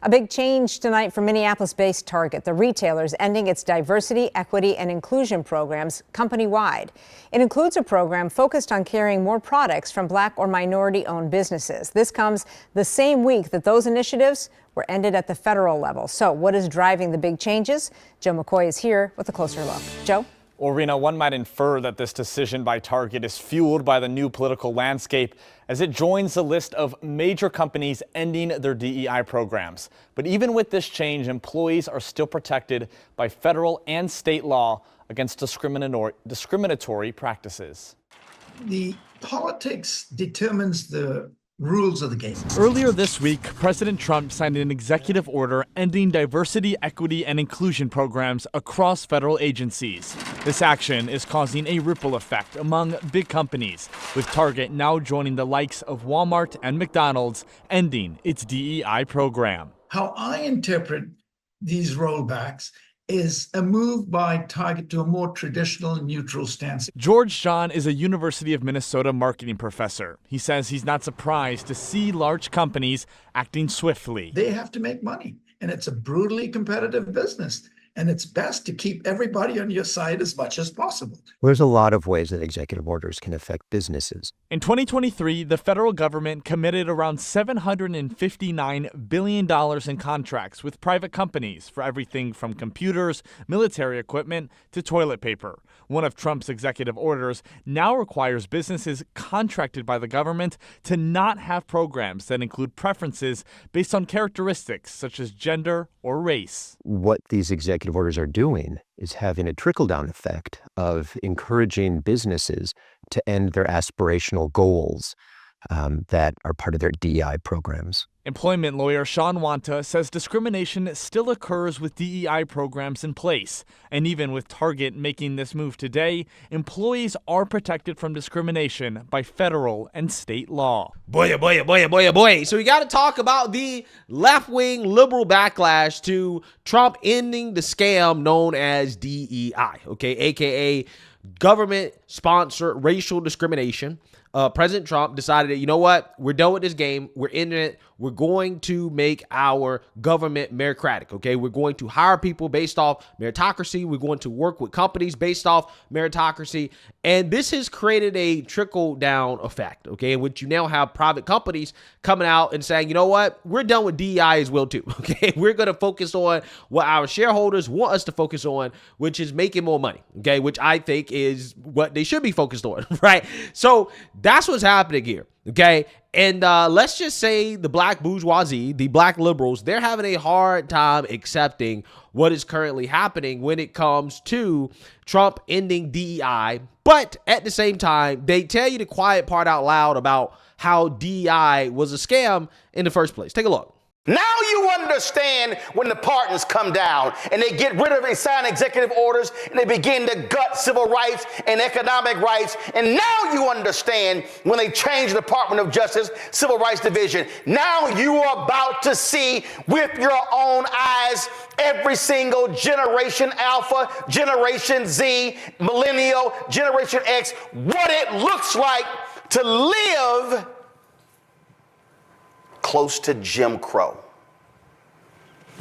A big change tonight for Minneapolis-based Target. The retailer is ending its diversity, equity, and inclusion programs company-wide. It includes a program focused on carrying more products from Black or minority-owned businesses. This comes the same week that those initiatives were ended at the federal level. So what is driving the big changes? Joe McCoy is here with a closer look. Joe? Well, Rena, one might infer that this decision by Target is fueled by the new political landscape as it joins the list of major companies ending their DEI programs. But even with this change, employees are still protected by federal and state law against discriminatory practices. The politics determines the rules of the game. Earlier this week, President Trump signed an executive order ending diversity, equity, and inclusion programs across federal agencies. This action is causing a ripple effect among big companies, with Target now joining the likes of Walmart and McDonald's, ending its DEI program. How I interpret these rollbacks is a move by Target to a more traditional and neutral stance. George John is a University of Minnesota marketing professor. He says he's not surprised to see large companies acting swiftly. They have to make money, and it's a brutally competitive business. And it's best to keep everybody on your side as much as possible. There's a lot of ways that executive orders can affect businesses. In 2023, the federal government committed around $759 billion in contracts with private companies for everything from computers, military equipment, to toilet paper. One of Trump's executive orders now requires businesses contracted by the government to not have programs that include preferences based on characteristics such as gender or race. What these executive orders are doing is having a trickle-down effect of encouraging businesses to end their aspirational goals that are part of their DEI programs. Employment lawyer Sean Wanta says discrimination still occurs with DEI programs in place. And even with Target making this move today, employees are protected from discrimination by federal and state law. Boy. So we got to talk about the left-wing liberal backlash to Trump ending the scam known as DEI, aka government-sponsored racial discrimination. President Trump decided that, you know what, we're done with this game. We're ending it. We're going to make our government meritocratic, We're going to hire people based off meritocracy. We're going to work with companies based off meritocracy. And this has created a trickle-down effect, in which you now have private companies coming out and saying, you know what, we're done with DEI as well, too, We're going to focus on what our shareholders want us to focus on, which is making more money, which I think is what they should be focused on, right? So that's what's happening here, And let's just say the black bourgeoisie, the black liberals, they're having a hard time accepting what is currently happening when it comes to Trump ending DEI. But at the same time, they tell you the quiet part out loud about how DEI was a scam in the first place. Take a look. Now you understand when the partners come down and they get rid of and sign executive orders and they begin to gut civil rights and economic rights. And now you understand when they change the Department of Justice Civil Rights Division. Now you are about to see with your own eyes every single Generation Alpha, Generation Z, Millennial, Generation X, what it looks like to live close to Jim Crow.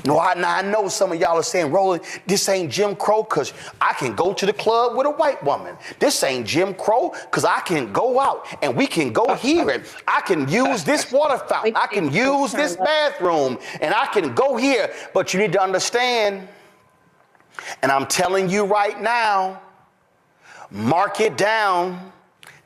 No, I know some of y'all are saying, Roland, this ain't Jim Crow because I can go to the club with a white woman. This ain't Jim Crow because I can go out and we can go here and I can use this water fountain. I can use this bathroom and I can go here. But you need to understand, and I'm telling you right now, mark it down.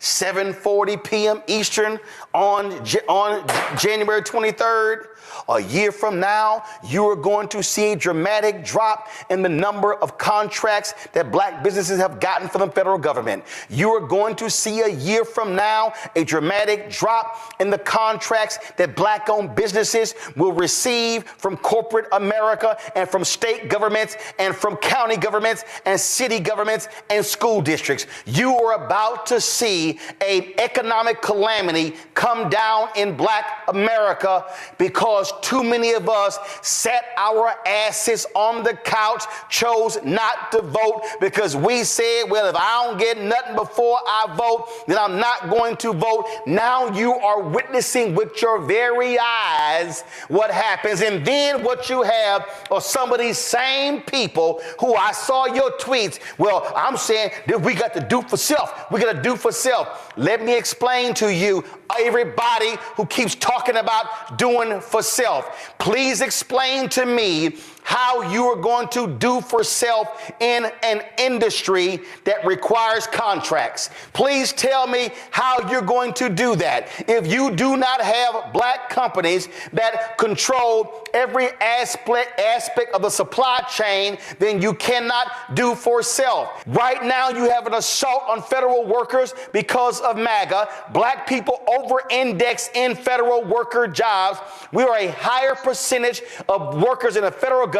7:40 p.m. Eastern on January 23rd. A year from now, you are going to see a dramatic drop in the number of contracts that black businesses have gotten from the federal government. You are going to see a year from now a dramatic drop in the contracts that black-owned businesses will receive from corporate America and from state governments and from county governments and city governments and school districts. You are about to see see an economic calamity come down in Black America because too many of us sat our asses on the couch, chose not to vote because we said, well, if I don't get nothing before I vote, then I'm not going to vote. Now you are witnessing with your very eyes what happens. And then what you have are some of these same people who I saw your tweets. Well, I'm saying that we got to do for self. We got to do for self. Let me explain to you, everybody who keeps talking about doing for self, please explain to me how you are going to do for self in an industry that requires contracts. Please tell me how you're going to do that. If you do not have Black companies that control every aspect of the supply chain, then you cannot do for self. Right now, you have an assault on federal workers because of MAGA. Black people over-index in federal worker jobs. We are a higher percentage of workers in the federal government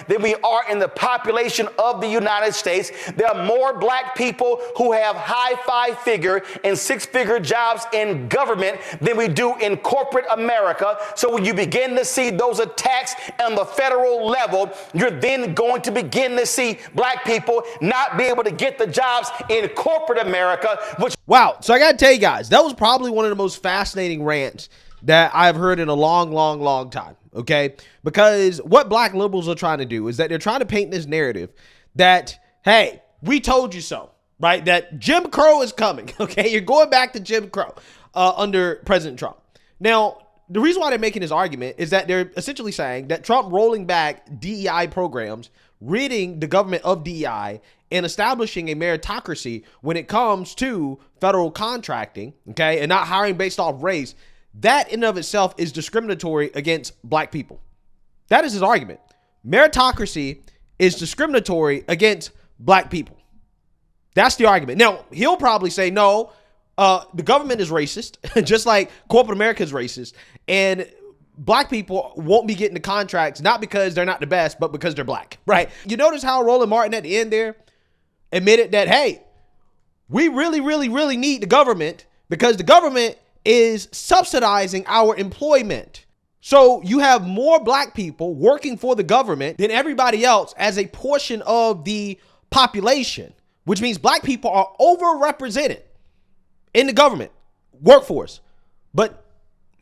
than we are in the population of the United States. There are more Black people who have high five-figure and six-figure jobs in government than we do in corporate America. So when you begin to see those attacks on the federal level, you're then going to begin to see Black people not be able to get the jobs in corporate America, which... Wow. So I got to tell you guys, that was probably one of the most fascinating rants that I've heard in a long time. Okay, because what Black liberals are trying to do is that they're trying to paint this narrative that, hey, we told you so, right? That Jim Crow is coming. Okay, you're going back to Jim Crow under President Trump. Now, the reason why they're making this argument is that they're essentially saying that Trump rolling back DEI programs, ridding the government of DEI, and establishing a meritocracy when it comes to federal contracting, okay, and not hiring based off race, that in and of itself is discriminatory against Black people. That is his argument. Meritocracy is discriminatory against Black people. That's the argument. Now, he'll probably say, no, the government is racist, just like corporate America is racist, and Black people won't be getting the contracts, not because they're not the best, but because they're Black, right? You notice how Roland Martin at the end there admitted that, hey, we really need the government because the government is subsidizing our employment. So you have more Black people working for the government than everybody else as a portion of the population, which means Black people are overrepresented in the government workforce, but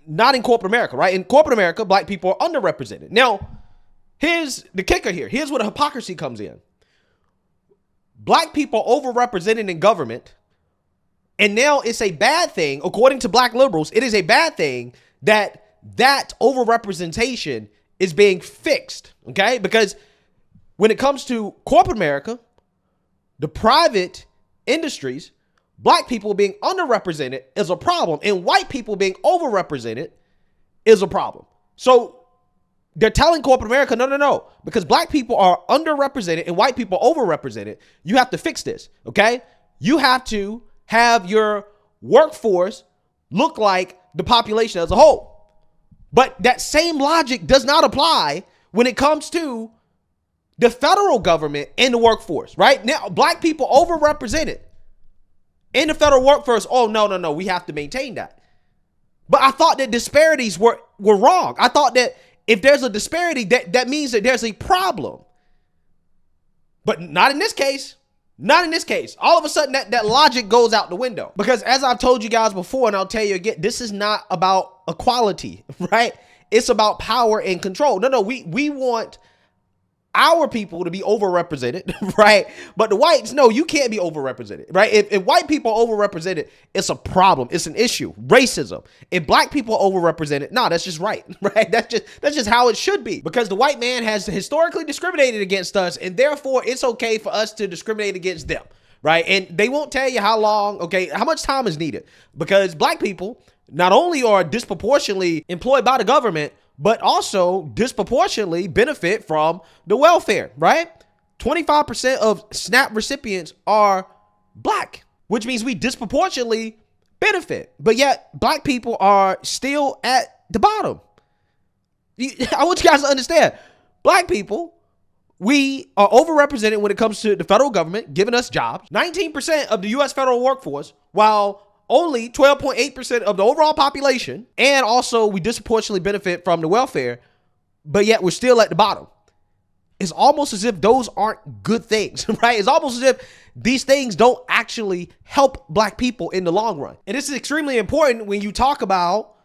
not in corporate America, right? In corporate America, Black people are underrepresented. Now, here's the kicker here. Here's where the hypocrisy comes in. Black people overrepresented in government. And now it's a bad thing, according to Black liberals, it is a bad thing that overrepresentation is being fixed, okay? Because when it comes to corporate America, the private industries, Black people being underrepresented is a problem, and white people being overrepresented is a problem. So they're telling corporate America, no, because Black people are underrepresented and white people overrepresented, you have to fix this, okay? You have to have your workforce look like the population as a whole. But that same logic does not apply when it comes to the federal government and the workforce, right? Now, Black people overrepresented in the federal workforce. Oh, no, we have to maintain that. But I thought that disparities were wrong. I thought that if there's a disparity, that means that there's a problem. But not in this case. Not in this case. All of a sudden, that logic goes out the window. Because as I've told you guys before, and I'll tell you again, this is not about equality, right? It's about power and control. No, we want our people to be overrepresented, right? But the whites, no, you can't be overrepresented, right? If white people are overrepresented, it's a problem. It's an issue. Racism. If Black people are overrepresented, no, that's just right, right? That's just how it should be, because the white man has historically discriminated against us, and therefore it's okay for us to discriminate against them, right? And they won't tell you how long, okay, how much time is needed, because Black people not only are disproportionately employed by the government, but also disproportionately benefit from the welfare, right? 25% of SNAP recipients are Black, which means we disproportionately benefit. But yet Black people are still at the bottom. I want you guys to understand, Black people, we are overrepresented when it comes to the federal government giving us jobs. 19% of the U.S. federal workforce, while only 12.8% of the overall population, and also we disproportionately benefit from the welfare, but yet we're still at the bottom. It's almost as if those aren't good things, right? It's almost as if these things don't actually help black people in the long run. And this is extremely important when you talk about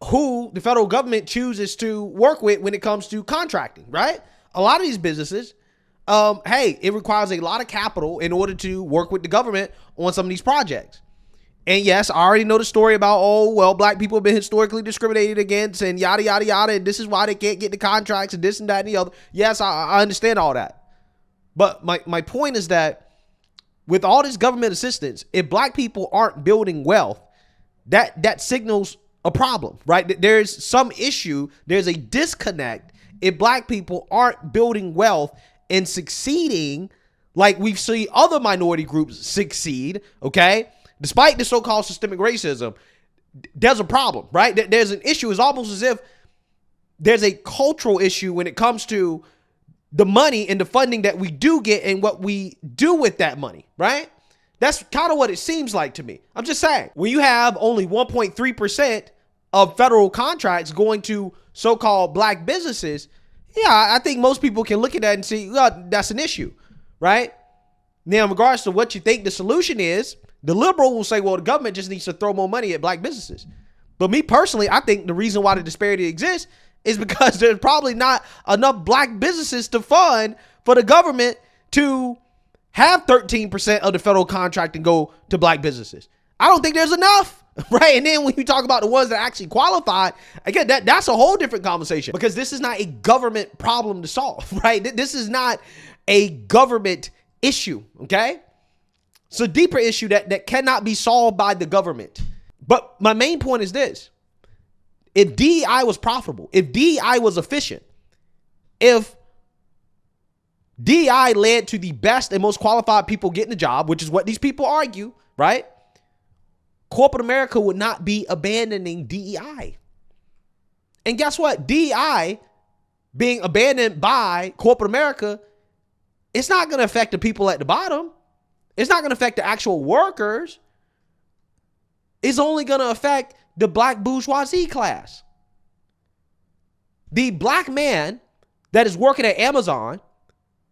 who the federal government chooses to work with when it comes to contracting, right? A lot of these businesses, hey, it requires a lot of capital in order to work with the government on some of these projects. And yes, I already know the story about, oh, well, black people have been historically discriminated against and yada, yada, yada. And this is why they can't get the contracts and this and that and the other. Yes, I understand all that. But my point is that with all this government assistance, if black people aren't building wealth, that signals a problem, right? There's some issue. There's a disconnect if black people aren't building wealth and succeeding like we've seen other minority groups succeed, okay? Despite the so-called systemic racism, there's a problem, right? There's an issue. It's almost as if there's a cultural issue when it comes to the money and the funding that we do get and what we do with that money, right? That's kind of what it seems like to me. I'm just saying, when you have only 1.3% of federal contracts going to so-called black businesses, yeah, I think most people can look at that and see, well, that's an issue, right? Now, in regards to what you think the solution is, the liberal will say, well, the government just needs to throw more money at black businesses. But me personally, I think the reason why the disparity exists is because there's probably not enough black businesses to fund for the government to have 13% of the federal contracting go to black businesses. I don't think there's enough, right? And then when you talk about the ones that actually qualified, again, that's a whole different conversation, because this is not a government problem to solve, right? This is not a government issue, okay? It's a deeper issue that cannot be solved by the government. But my main point is this. If DEI was profitable, if DEI was efficient, if DEI led to the best and most qualified people getting a job, which is what these people argue, right? Corporate America would not be abandoning DEI. And guess what? DEI being abandoned by corporate America, it's not going to affect the people at the bottom. It's not going to affect the actual workers. It's only going to affect the black bourgeoisie class. The black man that is working at Amazon,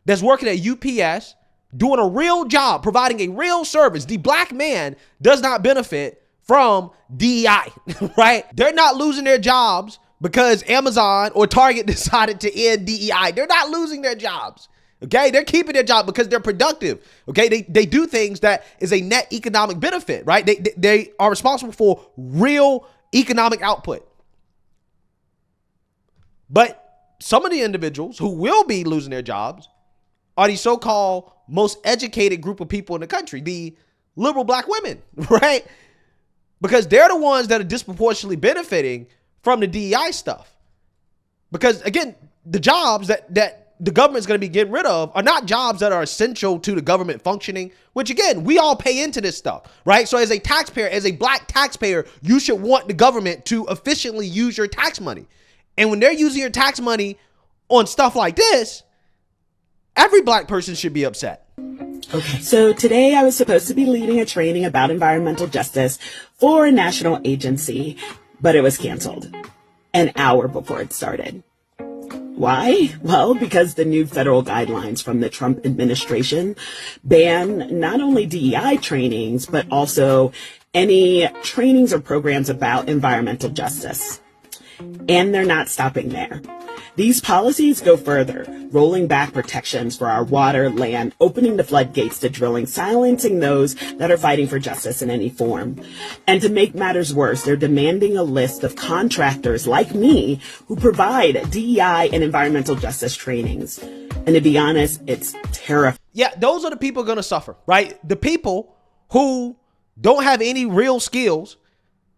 that's working at UPS, doing a real job, providing a real service, the black man does not benefit from DEI, right? They're not losing their jobs because Amazon or Target decided to end DEI. They're not losing their jobs. Okay, they're keeping their job because they're productive. Okay, they do things that is a net economic benefit, right? They are responsible for real economic output. But some of the individuals who will be losing their jobs are the so-called most educated group of people in the country, the liberal black women, right? Because they're the ones that are disproportionately benefiting from the DEI stuff. Because again, the jobs that the government's going to be getting rid of are not jobs that are essential to the government functioning, which again, we all pay into this stuff, right? So as a taxpayer, as a black taxpayer, you should want the government to efficiently use your tax money. And when they're using your tax money on stuff like this, every black person should be upset. Okay, so today I was supposed to be leading a training about environmental justice for a national agency, but it was canceled an hour before it started. Why? Well, because the new federal guidelines from the Trump administration ban not only DEI trainings, but also any trainings or programs about environmental justice. And they're not stopping there. These policies go further, rolling back protections for our water, land, opening the floodgates to drilling, silencing those that are fighting for justice in any form. And to make matters worse, they're demanding a list of contractors like me who provide DEI and environmental justice trainings. And to be honest, it's terrifying. Yeah, those are the people going to suffer, right? The people who don't have any real skills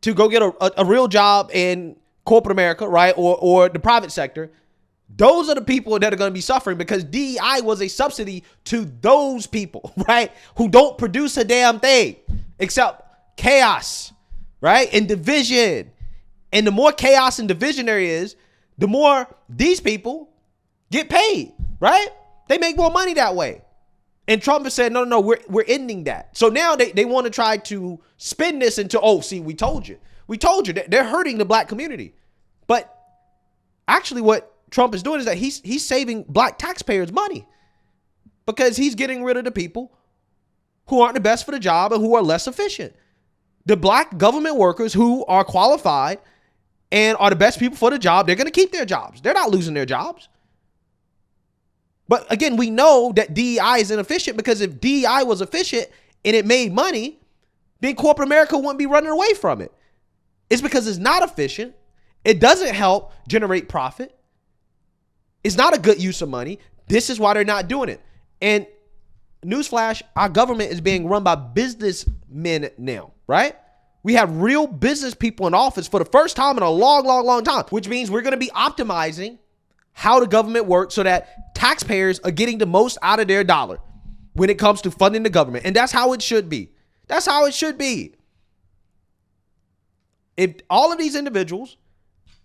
to go get a real job in corporate America, right? Or the private sector. Those are the people that are going to be suffering because DEI was a subsidy to those people, right? Who don't produce a damn thing except chaos, right? And division. And the more chaos and division there is, the more these people get paid, right? They make more money that way. And Trump has said, no, we're ending that. So now they want to try to spin this into, oh, see, we told you. We told you that they're hurting the black community. But actually what Trump is doing is that he's saving black taxpayers money because he's getting rid of the people who aren't the best for the job and who are less efficient. The black government workers who are qualified and are the best people for the job, they're going to keep their jobs. They're not losing their jobs. But again, we know that DEI is inefficient because if DEI was efficient and it made money, then corporate America wouldn't be running away from it. It's because it's not efficient. It doesn't help generate profit. It's not a good use of money. This is why they're not doing it. And newsflash, our government is being run by businessmen now, right? We have real business people in office for the first time in a long time, which means we're going to be optimizing how the government works so that taxpayers are getting the most out of their dollar when it comes to funding the government. And that's how it should be. That's how it should be. If all of these individuals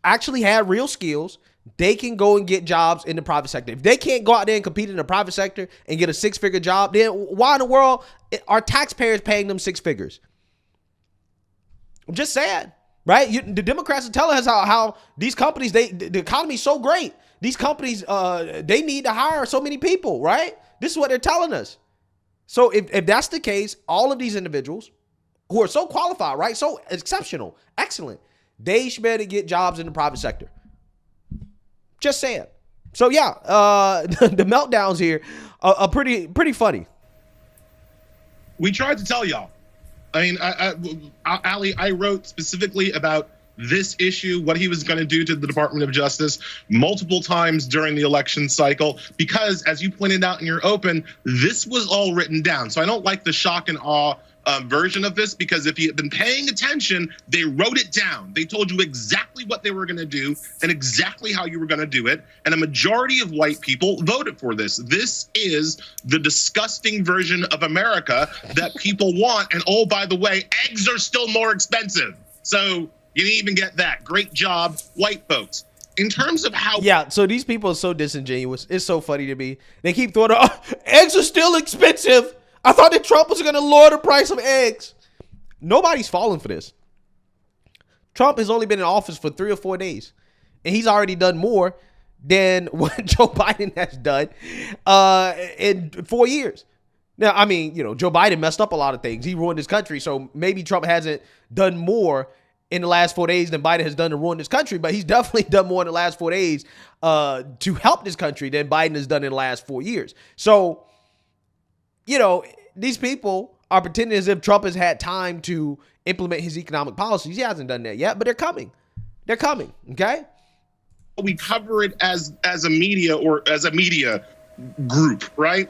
actually had real skills, they can go and get jobs in the private sector. If they can't go out there and compete in the private sector and get a six-figure job, then why in the world are taxpayers paying them six figures? I'm just saying, right? The Democrats are telling us how these companies, the economy's so great. These companies, they need to hire so many people, right? This is what they're telling us. So if that's the case, all of these individuals who are so qualified, right? So exceptional, excellent, they should be able to get jobs in the private sector. Just saying. So yeah, the meltdowns here are pretty funny. We tried to tell y'all. I mean, Ali, I wrote specifically about this issue, what he was going to do to the Department of Justice multiple times during the election cycle, because as you pointed out in your open, this was all written down. So I don't like the shock and awe version of this, because if you had been paying attention, they wrote it down. They told you exactly what they were going to do and exactly how you were going to do it. And a majority of white people voted for this. This is the disgusting version of America that people want. And oh, by the way, eggs are still more expensive. So you didn't even get that. Great job, white folks. In terms of how... Yeah, so these people are so disingenuous. It's so funny to me. They keep throwing eggs are still expensive. I thought that Trump was going to lower the price of eggs. Nobody's falling for this. Trump has only been in office for 3 or 4 days, and he's already done more than what Joe Biden has done in 4 years. Now, I mean, you know, Joe Biden messed up a lot of things. He ruined his country, so maybe Trump hasn't done more in the last 4 days than Biden has done to ruin this country, but he's definitely done more in the last 4 days to help this country than Biden has done in the last 4 years. So, you know, these people are pretending as if Trump has had time to implement his economic policies. He hasn't done that yet, but they're coming. They're coming, okay? We cover it as a media or as a media group, right?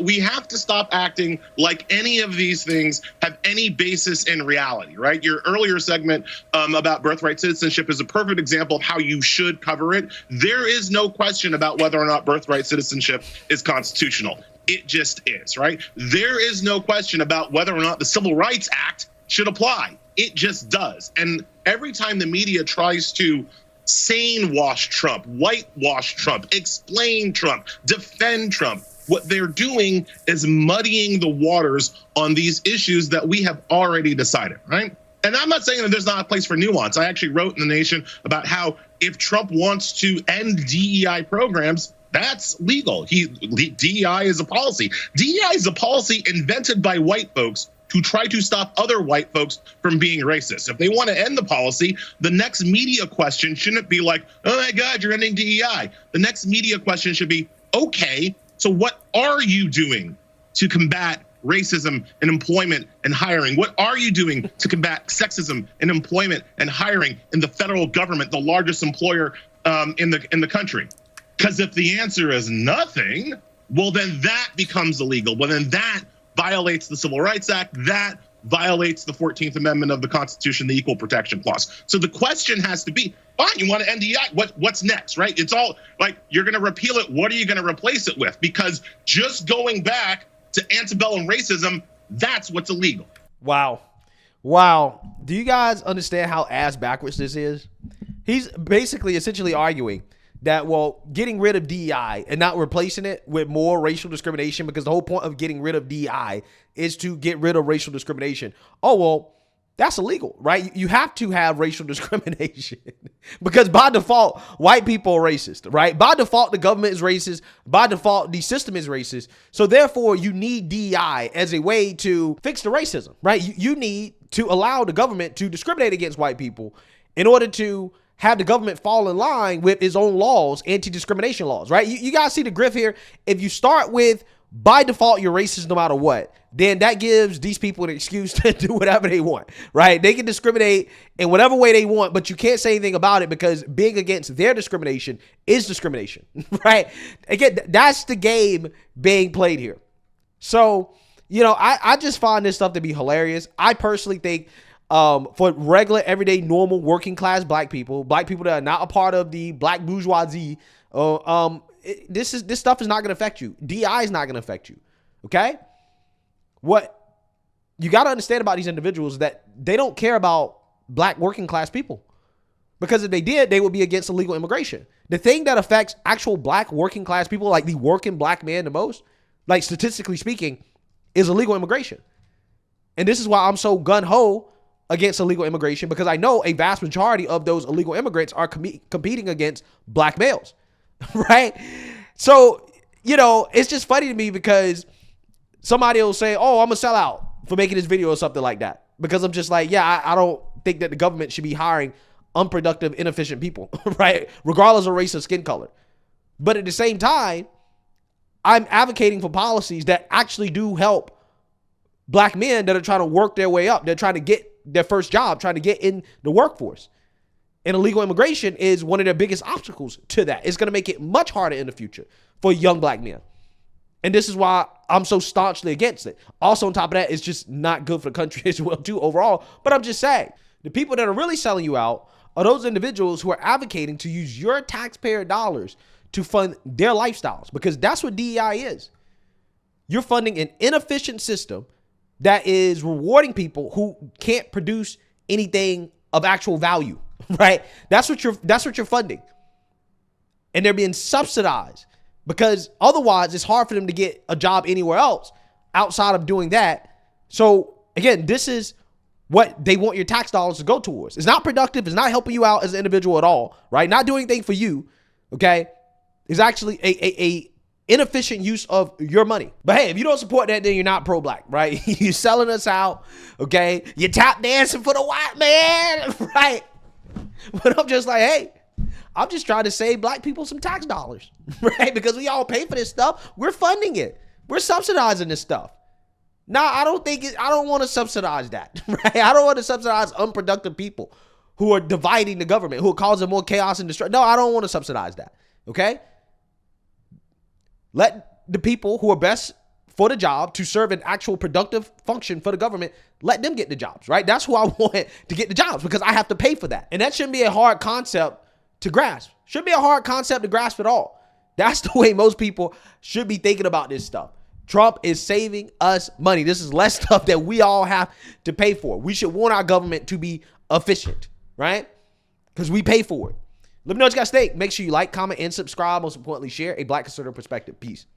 We have to stop acting like any of these things have any basis in reality, right? Your earlier segment about birthright citizenship is a perfect example of how you should cover it. There is no question about whether or not birthright citizenship is constitutional. It just is, right? There is no question about whether or not the Civil Rights Act should apply. It just does. And every time the media tries to sane wash Trump, whitewash Trump, explain Trump, defend Trump, what they're doing is muddying the waters on these issues that we have already decided, right? And I'm not saying that there's not a place for nuance. I actually wrote in The Nation about how if Trump wants to end DEI programs, that's legal. DEI is a policy. DEI is a policy invented by white folks to try to stop other white folks from being racist. If they want to end the policy, the next media question shouldn't be like, oh my God, you're ending DEI. The next media question should be, okay, so what are you doing to combat racism in employment and hiring? What are you doing to combat sexism in employment and hiring in the federal government, the largest employer in the country? Because if the answer is nothing, well, then that becomes illegal. Well, then that violates the Civil Rights Act. That violates the 14th Amendment of the Constitution, the Equal Protection Clause. So the question has to be, fine, you want to end DEI, what's next, right? It's all like, you're going to repeal it. What are you going to replace it with? Because just going back to antebellum racism, that's what's illegal. Wow. Wow. Do you guys understand how ass backwards this is? He's basically essentially arguing that, well, getting rid of DEI and not replacing it with more racial discrimination, because the whole point of getting rid of DEI is to get rid of racial discrimination. Oh, well, that's illegal, right? You have to have racial discrimination because by default, white people are racist, right? By default, the government is racist. By default, the system is racist. So therefore, you need DEI as a way to fix the racism, right? You need to allow the government to discriminate against white people in order to have the government fall in line with its own laws, anti-discrimination laws, right? You guys see the grift here. If you start with, by default, you're racist no matter what, then that gives these people an excuse to do whatever they want, right? They can discriminate in whatever way they want, but you can't say anything about it because being against their discrimination is discrimination, right? Again, that's the game being played here. So, you know, I just find this stuff to be hilarious. I personally think for regular, everyday, normal, working class black people that are not a part of the black bourgeoisie, this stuff is not going to affect you. DEI is not going to affect you. Okay. What you got to understand about these individuals is that they don't care about black working class people, because if they did, they would be against illegal immigration. The thing that affects actual black working class people, like the working black man the most, like statistically speaking, is illegal immigration. And this is why I'm so gung-ho against illegal immigration, because I know a vast majority of those illegal immigrants are competing against black males. Right? So, you know, it's just funny to me because somebody will say, oh, I'm a sellout for making this video or something like that. Because I'm just like, yeah, I don't think that the government should be hiring unproductive, inefficient people, right? Regardless of race or skin color. But at the same time, I'm advocating for policies that actually do help black men that are trying to work their way up. They're trying to get their first job, trying to get in the workforce. And illegal immigration is one of their biggest obstacles to that. It's going to make it much harder in the future for young black men. And this is why I'm so staunchly against it. Also, on top of that, it's just not good for the country as well, too, overall. But I'm just saying, the people that are really selling you out are those individuals who are advocating to use your taxpayer dollars to fund their lifestyles, because that's what DEI is. You're funding an inefficient system that is rewarding people who can't produce anything of actual value. Right? That's what you're funding. And they're being subsidized, because otherwise it's hard for them to get a job anywhere else outside of doing that. So again, this is what they want your tax dollars to go towards. It's not productive. It's not helping you out as an individual at all, right? Not doing anything for you. Okay. It's actually a inefficient use of your money. But hey, if you don't support that, then you're not pro-black, right? You're selling us out. Okay. You're tap dancing for the white man, right? But I'm just like, hey, I'm just trying to save black people some tax dollars, right? Because we all pay for this stuff. We're funding it. We're subsidizing this stuff. Now, I don't want to subsidize that, right? I don't want to subsidize unproductive people who are dividing the government, who are causing more chaos and destruction. No, I don't want to subsidize that, okay? Let the people who are best for the job to serve an actual productive function for the government, let them get the jobs, right? That's who I want to get the jobs, because I have to pay for that. And that shouldn't be a hard concept to grasp. Shouldn't be a hard concept to grasp at all. That's the way most people should be thinking about this stuff. Trump is saving us money. This is less stuff that we all have to pay for. We should want our government to be efficient, right? Because we pay for it. Let me know what you guys think. Make sure you like, comment, and subscribe. Most importantly, share a Black conservative perspective. Peace.